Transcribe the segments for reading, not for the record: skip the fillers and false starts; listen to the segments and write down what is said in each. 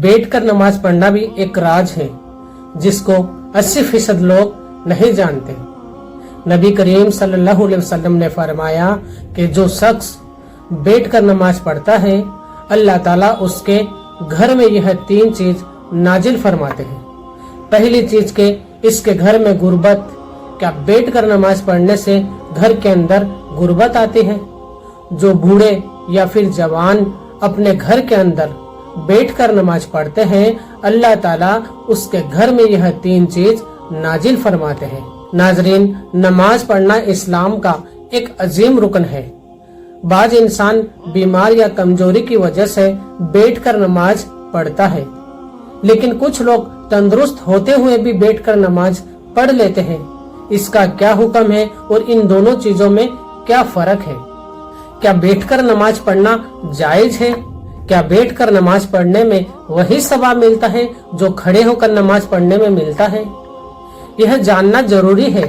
बैठकर नमाज पढ़ना भी एक राज है जिसको 80% लोग नहीं जानते। नबी करीम सल्लल्लाहु अलैहि वसल्लम ने फरमाया कि जो शख्स बैठकर नमाज पढ़ता है अल्लाह ताला उसके घर में यह 3 चीज नाजिल फरमाते हैं। पहली चीज के इसके घर में गुर्बत, क्या बैठकर नमाज पढ़ने से घर के अंदर गुर्बत आती है? जो बूढ़े या फिर जवान अपने घर के अंदर बैठकर नमाज पढ़ते हैं अल्लाह ताला उसके घर में यह 3 चीज नाजिल फरमाते हैं। नाजरीन, नमाज पढ़ना इस्लाम का एक अजीम रुकन है। बाज इंसान बीमार या कमजोरी की वजह से बैठकर नमाज पढ़ता है, लेकिन कुछ लोग तंदुरुस्त होते हुए भी बैठकर नमाज पढ़ लेते हैं। इसका क्या हुक्म है और इन दोनों चीजों में क्या फर्क है? क्या बैठकर नमाज पढ़ना जायज है? क्या बैठकर नमाज पढ़ने में वही सवाब मिलता है जो खड़े होकर नमाज पढ़ने में मिलता है? यह जानना जरूरी है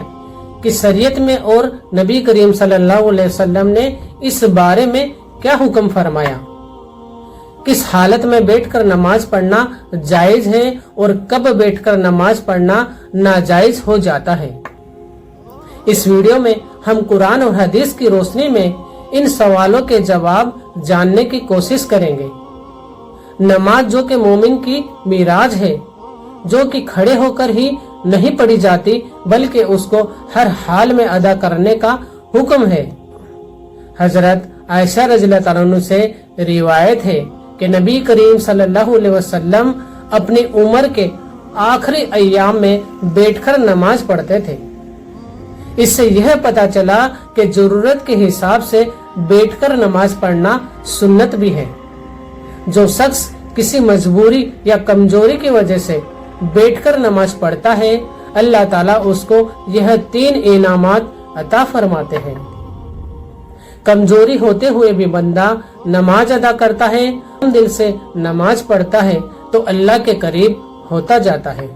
कि शरीयत में और नबी करीम सल्लल्लाहु अलैहि वसल्लम ने इस बारे में क्या हुक्म फरमाया, किस हालत में बैठकर नमाज पढ़ना जायज है और कब बैठकर नमाज पढ़ना नाजायज हो जाता है। इस वीडियो में हम कुरान और हदीस की रोशनी में इन सवालों के जवाब जानने की कोशिश करेंगे। नमाज जो कि मोमिन की मिराज है, जो कि खड़े होकर ही नहीं पढ़ी जाती बल्कि उसको हर हाल में अदा करने का हुक्म है। हजरत आयशा रज़ियल्लाहु अन्हा से रिवायत है कि नबी करीम सल्लल्लाहु अलैहि वसल्लम अपनी उम्र के आखिरी अय्याम में बैठकर नमाज पढ़ते थे। इससे यह पता चला कि जरूरत के हिसाब से बैठकर नमाज पढ़ना सुन्नत भी है। जो शख्स किसी मजबूरी या कमजोरी की वजह से बैठकर नमाज पढ़ता है अल्लाह ताला उसको यह 3 इनामात अता फरमाते हैं। कमजोरी होते हुए भी बंदा नमाज अदा करता है, दिल से नमाज पढ़ता है तो अल्लाह के करीब होता जाता है।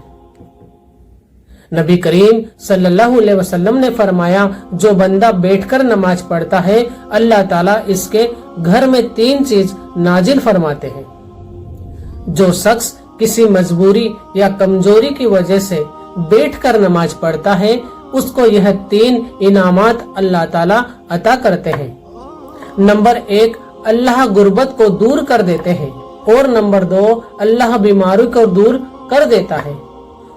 नबी करीम सल्लल्लाहु अलैहि वसल्लम ने फरमाया, जो बंदा बैठकर नमाज पढ़ता है अल्लाह ताला इसके घर में 3 चीज नाजिल फरमाते हैं। जो शख्स किसी मजबूरी या कमजोरी की वजह से बैठकर नमाज पढ़ता है उसको यह 3 इनामात अल्लाह ताला अता करते हैं। नंबर 1, अल्लाह गुर्बत को दूर कर देते हैं, और नंबर 2, अल्लाह बीमारी को दूर कर देता है,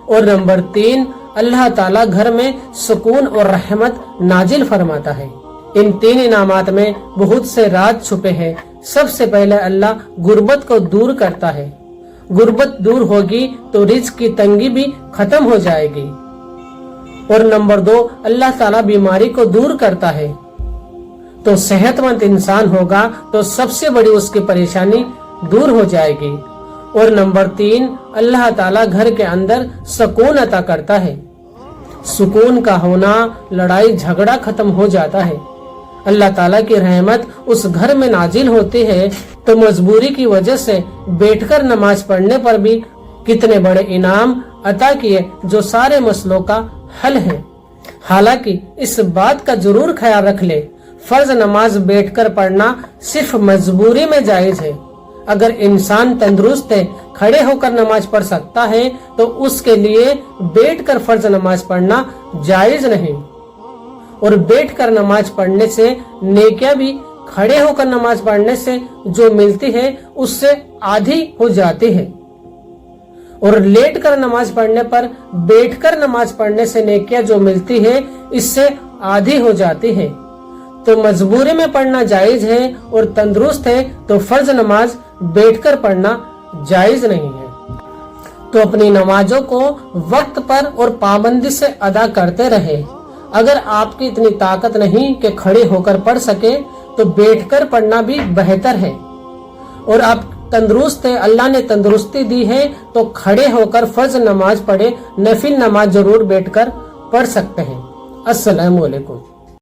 और नंबर 3, अल्लाह ताला घर में सुकून और रहमत नाजिल फरमाता है। इन 3 इनामात में बहुत से राज छुपे हैं। सबसे पहले अल्लाह गुर्बत को दूर करता है। गुर्बत दूर होगी तो रिज़्क की तंगी भी खत्म हो जाएगी। और नंबर 2, अल्लाह ताला बीमारी को दूर करता है तो सेहतमंद इंसान होगा तो सबसे बड़ी उसकी परेशानी दूर हो जाएगी। और नंबर 3, अल्लाह ताला घर के अंदर सुकून अता करता है। सुकून का होना लड़ाई झगड़ा खत्म हो जाता है। अल्लाह ताला की रहमत उस घर में नाजिल होती है तो मजबूरी की वजह से बैठकर नमाज पढ़ने पर भी कितने बड़े इनाम अता किए जो सारे मसलों का हल है। हालांकि इस बात का जरूर ख्याल रख ले, फर्ज नमाज बैठकर पढ़ना सिर्फ मजबूरी में जायज है। अगर इंसान तंदुरुस्त है, खड़े होकर नमाज पढ़ सकता है तो उसके लिए बैठकर फर्ज नमाज पढ़ना जायज नहीं। और बैठकर नमाज पढ़ने से नेकियां भी खड़े होकर नमाज पढ़ने से जो मिलती है उससे आधी हो जाती है। और लेट कर नमाज पढ़ने पर बैठकर नमाज पढ़ने से नेकियां जो मिलती है इससे आधी हो जाती है। तो मजबूरी में पढ़ना जायज है और तंदुरुस्त है तो फर्ज नमाज बैठकर पढ़ना जायज नहीं है। तो अपनी नमाजों को वक्त पर और पाबंदी से अदा करते रहे। अगर आपकी इतनी ताकत नहीं कि खड़े होकर पढ़ सके तो बैठकर पढ़ना भी बेहतर है। और आप तंदुरुस्त है, अल्लाह ने तंदुरुस्ती दी है तो खड़े होकर फर्ज नमाज पढ़े, नफिल नमाज जरूर बैठकर पढ़ सकते हैं। अस्सलामु अलैकुम।